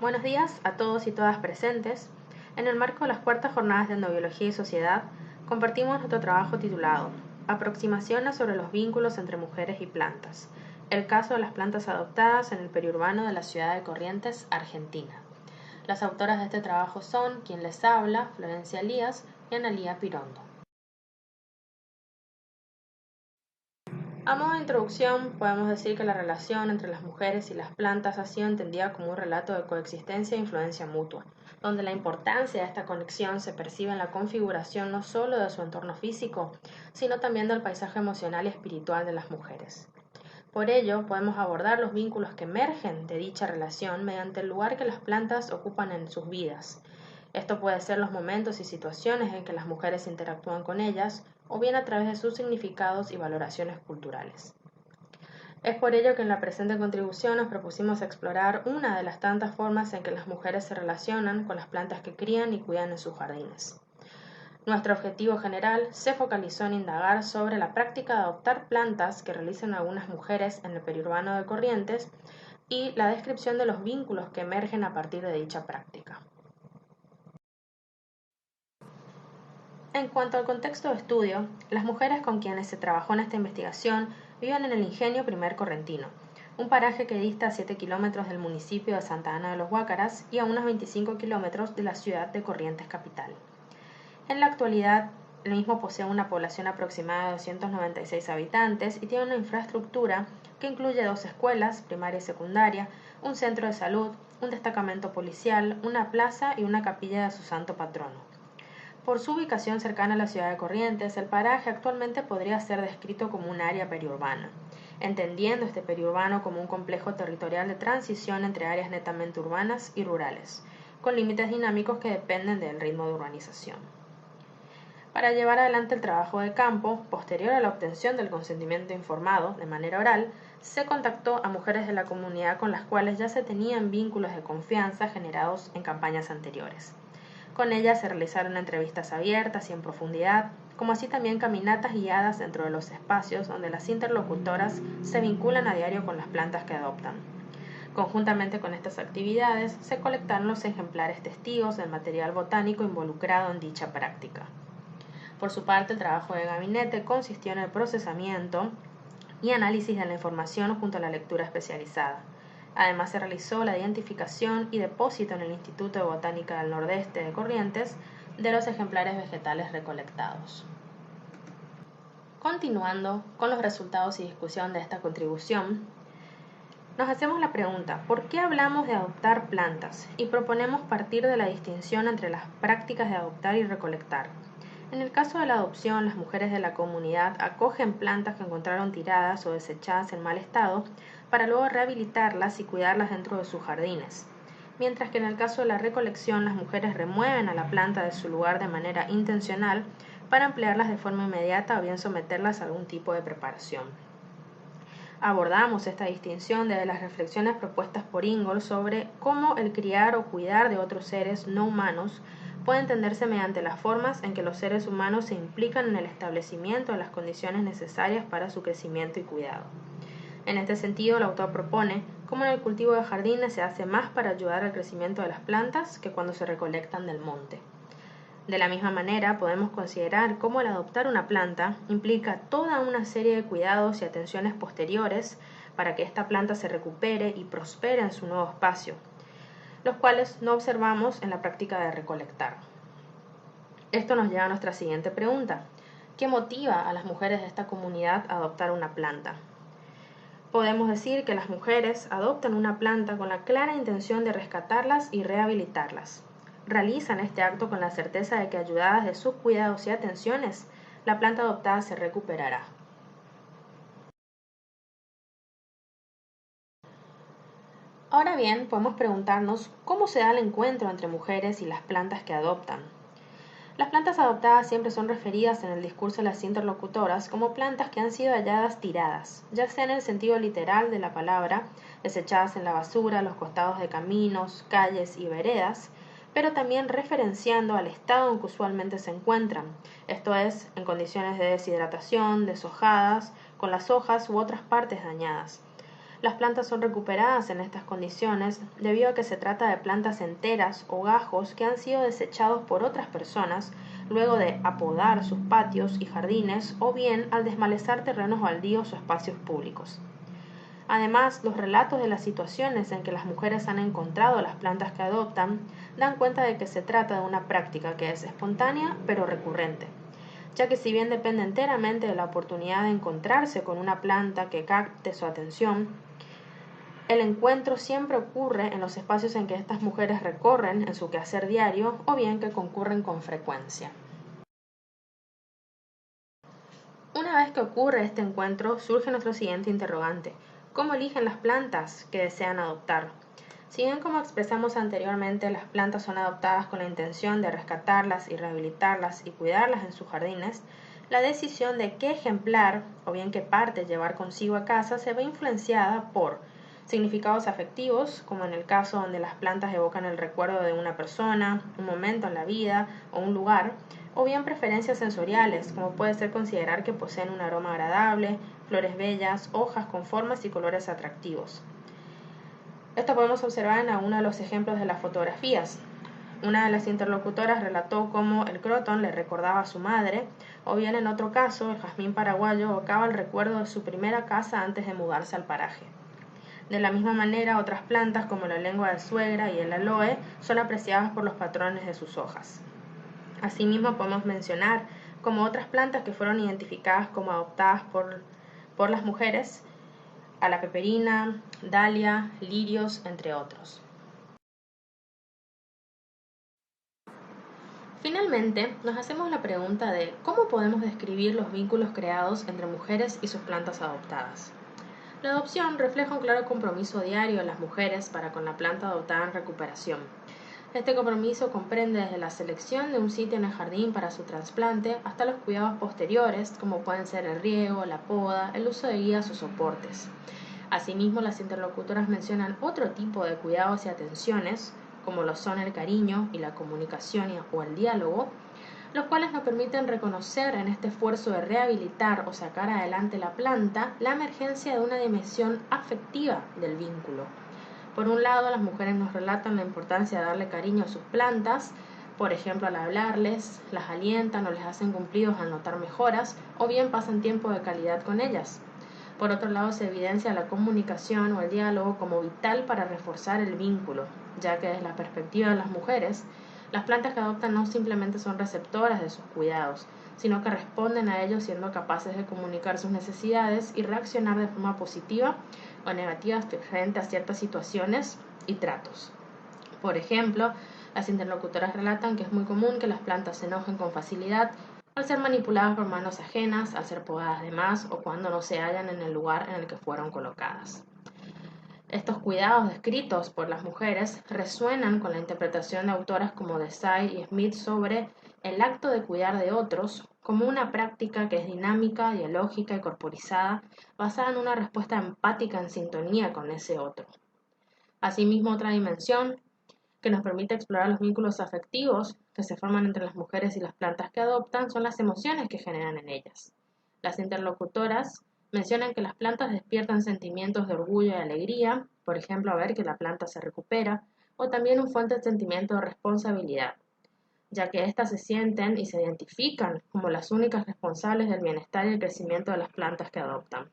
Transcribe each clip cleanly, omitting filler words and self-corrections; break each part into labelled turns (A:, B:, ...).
A: Buenos días a todos y todas presentes. En el marco de las cuartas jornadas de Endobiología y Sociedad, compartimos nuestro trabajo titulado Aproximaciones sobre los vínculos entre mujeres y plantas. El caso de las plantas adoptadas en el periurbano de la ciudad de Corrientes, Argentina. Las autoras de este trabajo son quien les habla, Florencia Elías y Analía Pirondo. A modo de introducción, podemos decir que la relación entre las mujeres y las plantas ha sido entendida como un relato de coexistencia e influencia mutua, donde la importancia de esta conexión se percibe en la configuración no solo de su entorno físico, sino también del paisaje emocional y espiritual de las mujeres. Por ello, podemos abordar los vínculos que emergen de dicha relación mediante el lugar que las plantas ocupan en sus vidas. Esto puede ser los momentos y situaciones en que las mujeres interactúan con ellas, o bien a través de sus significados y valoraciones culturales. Es por ello que en la presente contribución nos propusimos explorar una de las tantas formas en que las mujeres se relacionan con las plantas que crían y cuidan en sus jardines. Nuestro objetivo general se focalizó en indagar sobre la práctica de adoptar plantas que realizan algunas mujeres en el periurbano de Corrientes y la descripción de los vínculos que emergen a partir de dicha práctica. En cuanto al contexto de estudio, las mujeres con quienes se trabajó en esta investigación viven en el Ingenio Primer Correntino, un paraje que dista a 7 kilómetros del municipio de Santa Ana de los Guácaras y a unos 25 kilómetros de la ciudad de Corrientes capital. En la actualidad, el mismo posee una población aproximada de 296 habitantes y tiene una infraestructura que incluye 2 escuelas, primaria y secundaria, un centro de salud, un destacamento policial, una plaza y una capilla de su santo patrono. Por su ubicación cercana a la ciudad de Corrientes, el paraje actualmente podría ser descrito como un área periurbana, entendiendo este periurbano como un complejo territorial de transición entre áreas netamente urbanas y rurales, con límites dinámicos que dependen del ritmo de urbanización. Para llevar adelante el trabajo de campo, posterior a la obtención del consentimiento informado de manera oral, se contactó a mujeres de la comunidad con las cuales ya se tenían vínculos de confianza generados en campañas anteriores. Con ellas se realizaron entrevistas abiertas y en profundidad, como así también caminatas guiadas dentro de los espacios donde las interlocutoras se vinculan a diario con las plantas que adoptan. Conjuntamente con estas actividades, se colectaron los ejemplares testigos del material botánico involucrado en dicha práctica. Por su parte, el trabajo de gabinete consistió en el procesamiento y análisis de la información junto a la lectura especializada. Además, se realizó la identificación y depósito en el Instituto de Botánica del Nordeste de Corrientes de los ejemplares vegetales recolectados. Continuando con los resultados y discusión de esta contribución, nos hacemos la pregunta, ¿por qué hablamos de adoptar plantas? Y proponemos partir de la distinción entre las prácticas de adoptar y recolectar. En el caso de la adopción, las mujeres de la comunidad acogen plantas que encontraron tiradas o desechadas en mal estado para luego rehabilitarlas y cuidarlas dentro de sus jardines. Mientras que en el caso de la recolección, las mujeres remueven a la planta de su lugar de manera intencional para emplearlas de forma inmediata o bien someterlas a algún tipo de preparación. Abordamos esta distinción desde las reflexiones propuestas por Ingold sobre cómo el criar o cuidar de otros seres no humanos puede entenderse mediante las formas en que los seres humanos se implican en el establecimiento de las condiciones necesarias para su crecimiento y cuidado. En este sentido, el autor propone cómo en el cultivo de jardines se hace más para ayudar al crecimiento de las plantas que cuando se recolectan del monte. De la misma manera, podemos considerar cómo el adoptar una planta implica toda una serie de cuidados y atenciones posteriores para que esta planta se recupere y prospere en su nuevo espacio, los cuales no observamos en la práctica de recolectar. Esto nos lleva a nuestra siguiente pregunta. ¿Qué motiva a las mujeres de esta comunidad a adoptar una planta? Podemos decir que las mujeres adoptan una planta con la clara intención de rescatarlas y rehabilitarlas. Realizan este acto con la certeza de que, ayudadas de sus cuidados y atenciones, la planta adoptada se recuperará. Ahora bien, podemos preguntarnos cómo se da el encuentro entre mujeres y las plantas que adoptan. Las plantas adoptadas siempre son referidas en el discurso de las interlocutoras como plantas que han sido halladas tiradas, ya sea en el sentido literal de la palabra, desechadas en la basura, los costados de caminos, calles y veredas, pero también referenciando al estado en que usualmente se encuentran, esto es, en condiciones de deshidratación, deshojadas, con las hojas u otras partes dañadas. Las plantas son recuperadas en estas condiciones debido a que se trata de plantas enteras o gajos que han sido desechados por otras personas luego de apodar sus patios y jardines o bien al desmalezar terrenos baldíos o espacios públicos. Además, los relatos de las situaciones en que las mujeres han encontrado las plantas que adoptan dan cuenta de que se trata de una práctica que es espontánea pero recurrente, ya que si bien depende enteramente de la oportunidad de encontrarse con una planta que capte su atención, el encuentro siempre ocurre en los espacios en que estas mujeres recorren en su quehacer diario o bien que concurren con frecuencia. Una vez que ocurre este encuentro, surge nuestro siguiente interrogante: ¿cómo eligen las plantas que desean adoptar? Si bien, como expresamos anteriormente, las plantas son adoptadas con la intención de rescatarlas y rehabilitarlas y cuidarlas en sus jardines, la decisión de qué ejemplar o bien qué parte llevar consigo a casa se ve influenciada por significados afectivos, como en el caso donde las plantas evocan el recuerdo de una persona, un momento en la vida o un lugar, o bien preferencias sensoriales, como puede ser considerar que poseen un aroma agradable, flores bellas, hojas con formas y colores atractivos. Esto podemos observar en alguno de los ejemplos de las fotografías. Una de las interlocutoras relató cómo el crotón le recordaba a su madre, o bien en otro caso, el jazmín paraguayo evocaba el recuerdo de su primera casa antes de mudarse al paraje. De la misma manera, otras plantas como la lengua de suegra y el aloe son apreciadas por los patrones de sus hojas. Asimismo, podemos mencionar como otras plantas que fueron identificadas como adoptadas por las mujeres, a la peperina, dalia, lirios, entre otros. Finalmente, nos hacemos la pregunta de ¿cómo podemos describir los vínculos creados entre mujeres y sus plantas adoptadas? La adopción refleja un claro compromiso diario de las mujeres para con la planta adoptada en recuperación. Este compromiso comprende desde la selección de un sitio en el jardín para su trasplante hasta los cuidados posteriores, como pueden ser el riego, la poda, el uso de guías o soportes. Asimismo, las interlocutoras mencionan otro tipo de cuidados y atenciones, como lo son el cariño y la comunicación o el diálogo, los cuales nos permiten reconocer en este esfuerzo de rehabilitar o sacar adelante la planta la emergencia de una dimensión afectiva del vínculo. Por un lado, las mujeres nos relatan la importancia de darle cariño a sus plantas, por ejemplo, al hablarles, las alientan o les hacen cumplidos al notar mejoras, o bien pasan tiempo de calidad con ellas. Por otro lado, se evidencia la comunicación o el diálogo como vital para reforzar el vínculo, ya que desde la perspectiva de las mujeres, las plantas que adoptan no simplemente son receptoras de sus cuidados, sino que responden a ellos siendo capaces de comunicar sus necesidades y reaccionar de forma positiva o negativa frente a ciertas situaciones y tratos. Por ejemplo, las interlocutoras relatan que es muy común que las plantas se enojen con facilidad al ser manipuladas por manos ajenas, al ser podadas de más o cuando no se hallan en el lugar en el que fueron colocadas. Estos cuidados descritos por las mujeres resuenan con la interpretación de autoras como Desai y Smith sobre el acto de cuidar de otros como una práctica que es dinámica, dialógica y corporizada, basada en una respuesta empática en sintonía con ese otro. Asimismo, otra dimensión que nos permite explorar los vínculos afectivos que se forman entre las mujeres y las plantas que adoptan son las emociones que generan en ellas. Las interlocutoras mencionan que las plantas despiertan sentimientos de orgullo y alegría, por ejemplo, a ver que la planta se recupera, o también un fuerte sentimiento de responsabilidad, ya que éstas se sienten y se identifican como las únicas responsables del bienestar y el crecimiento de las plantas que adoptan.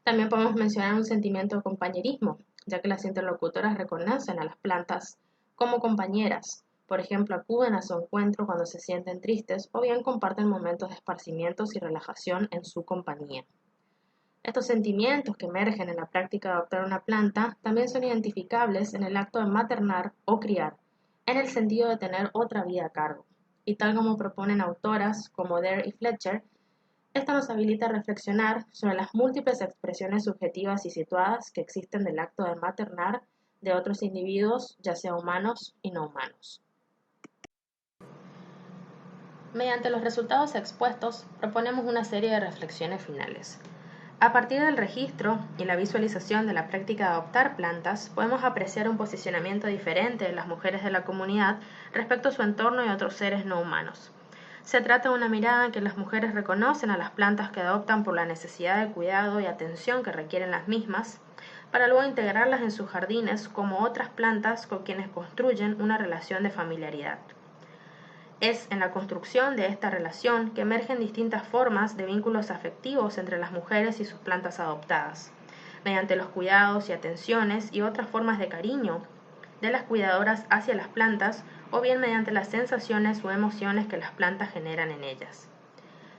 A: También podemos mencionar un sentimiento de compañerismo, ya que las interlocutoras reconocen a las plantas como compañeras. Por ejemplo, acuden a su encuentro cuando se sienten tristes o bien comparten momentos de esparcimientos y relajación en su compañía. Estos sentimientos que emergen en la práctica de adoptar una planta también son identificables en el acto de maternar o criar, en el sentido de tener otra vida a cargo. Y tal como proponen autoras como Dare y Fletcher, esto nos habilita a reflexionar sobre las múltiples expresiones subjetivas y situadas que existen del acto de maternar de otros individuos, ya sea humanos y no humanos. Mediante los resultados expuestos, proponemos una serie de reflexiones finales. A partir del registro y la visualización de la práctica de adoptar plantas, podemos apreciar un posicionamiento diferente de las mujeres de la comunidad respecto a su entorno y a otros seres no humanos. Se trata de una mirada en que las mujeres reconocen a las plantas que adoptan por la necesidad de cuidado y atención que requieren las mismas, para luego integrarlas en sus jardines como otras plantas con quienes construyen una relación de familiaridad. Es en la construcción de esta relación que emergen distintas formas de vínculos afectivos entre las mujeres y sus plantas adoptadas, mediante los cuidados y atenciones y otras formas de cariño de las cuidadoras hacia las plantas, o bien mediante las sensaciones o emociones que las plantas generan en ellas.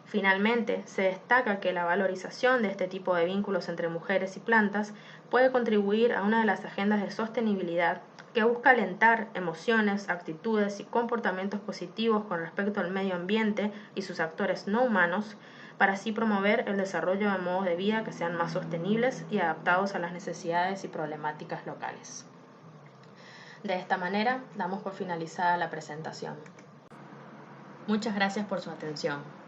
A: Finalmente, se destaca que la valorización de este tipo de vínculos entre mujeres y plantas puede contribuir a una de las agendas de sostenibilidad que busca alentar emociones, actitudes y comportamientos positivos con respecto al medio ambiente y sus actores no humanos, para así promover el desarrollo de modos de vida que sean más sostenibles y adaptados a las necesidades y problemáticas locales. De esta manera, damos por finalizada la presentación. Muchas gracias por su atención.